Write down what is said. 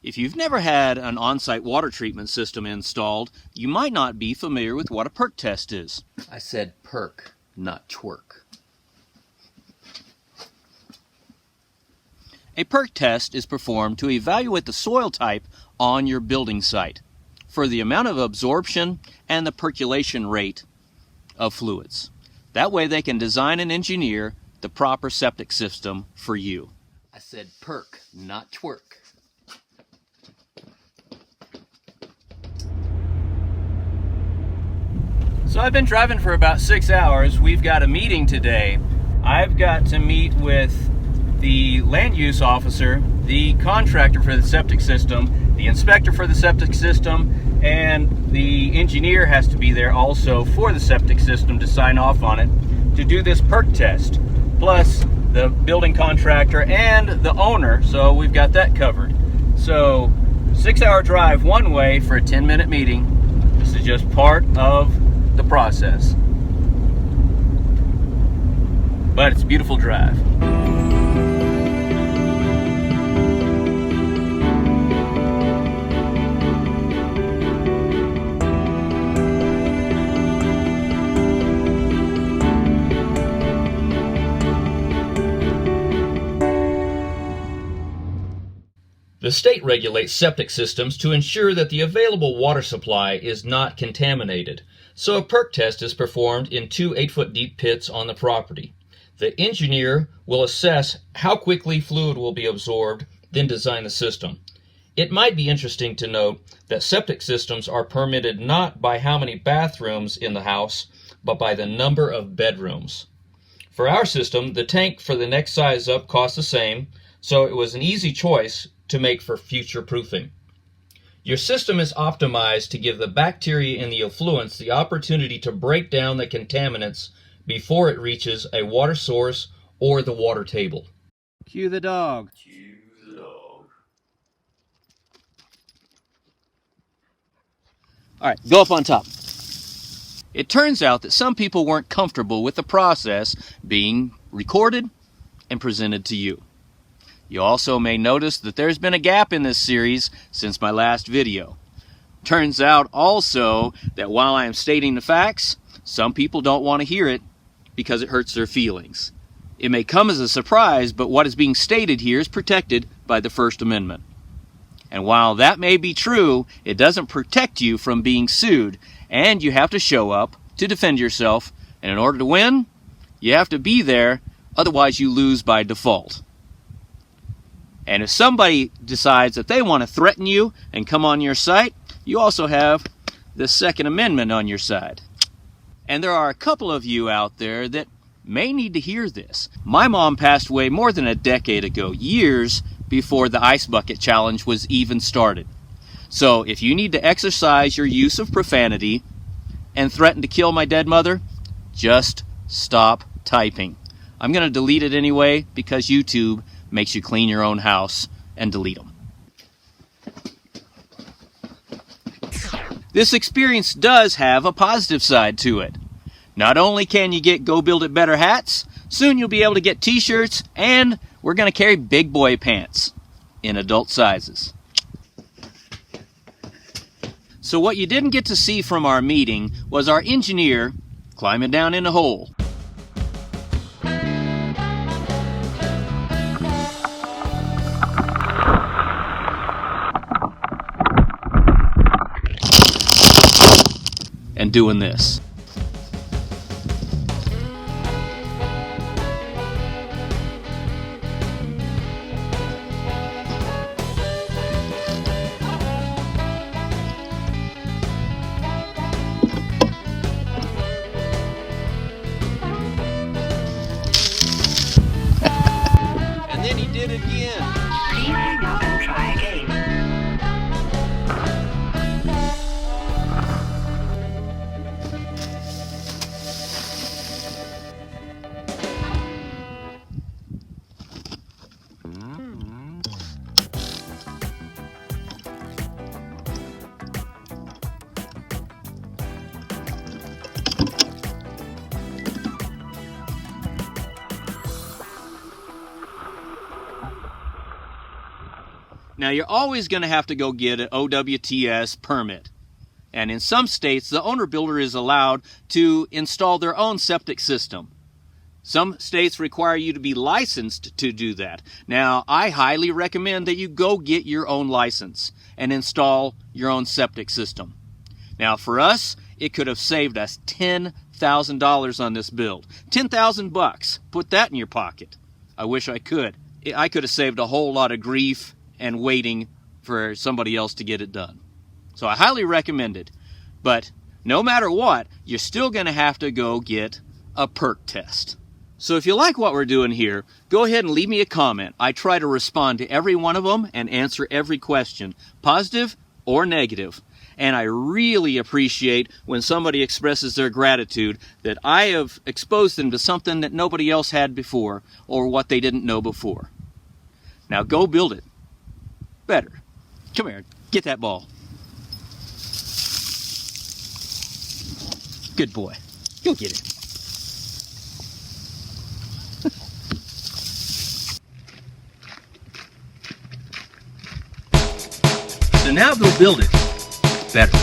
If you've never had an on-site water treatment system installed, you might not be familiar with what a perk test is. I said perk, not twerk. A perk test is performed to evaluate the soil type on your building site for the amount of absorption and the percolation rate of fluids. That way they can design and engineer the proper septic system for you. I said perk, not twerk. So I've been driving for about 6 hours. We've got a meeting today. I've got to meet with the land use officer, the contractor for the septic system, the inspector for the septic system, and the engineer has to be there also for the septic system to sign off on it to do this perk test. Plus the building contractor and the owner, so we've got that covered. So 6-hour drive one way for a 10-minute meeting. This is just part of the process. But it's a beautiful drive. The state regulates septic systems to ensure that the available water supply is not contaminated. So a perk test is performed in 2 8-foot deep pits on the property. The engineer will assess how quickly fluid will be absorbed, then design the system. It might be interesting to note that septic systems are permitted not by how many bathrooms in the house, but by the number of bedrooms. For our system, the tank for the next size up cost the same, so it was an easy choice to make for future proofing. Your system is optimized to give the bacteria in the effluents the opportunity to break down the contaminants before it reaches a water source or the water table. Cue the dog. Cue the dog. All right, go up on top. It turns out that some people weren't comfortable with the process being recorded and presented to you. You also may notice that there's been a gap in this series since my last video. Turns out also that while I am stating the facts, some people don't want to hear it because it hurts their feelings. It may come as a surprise, but what is being stated here is protected by the First Amendment. And while that may be true, it doesn't protect you from being sued, and you have to show up to defend yourself, and in order to win, you have to be there, otherwise you lose by default. And if somebody decides that they want to threaten you and come on your site, you also have the Second Amendment on your side. And there are a couple of you out there that may need to hear this. My mom passed away more than a decade ago, years before the Ice Bucket Challenge was even started. So if you need to exercise your use of profanity and threaten to kill my dead mother, just stop typing. I'm going to delete it anyway because YouTube makes you clean your own house and delete them. This experience does have a positive side to it. Not only can you get Go Build It Better hats, soon you'll be able to get t-shirts, and we're going to carry big boy pants in adult sizes. So what you didn't get to see from our meeting was our engineer climbing down in a hole. And doing this. And then he did it again. Please hang up and try again. Now, you're always going to have to go get an OWTS permit. And in some states, the owner builder is allowed to install their own septic system. Some states require you to be licensed to do that. Now, I highly recommend that you go get your own license and install your own septic system. Now, for us, it could have saved us $10,000 on this build. $10,000. Put that in your pocket. I wish I could. I could have saved a whole lot of grief and waiting for somebody else to get it done. So I highly recommend it. But no matter what, you're still going to have to go get a perk test. So if you like what we're doing here, go ahead and leave me a comment. I try to respond to every one of them and answer every question, positive or negative. And I really appreciate when somebody expresses their gratitude that I have exposed them to something that nobody else had before or what they didn't know before. Now go build it better. Come here, get that ball. Good boy. Go get it. So now go build it better.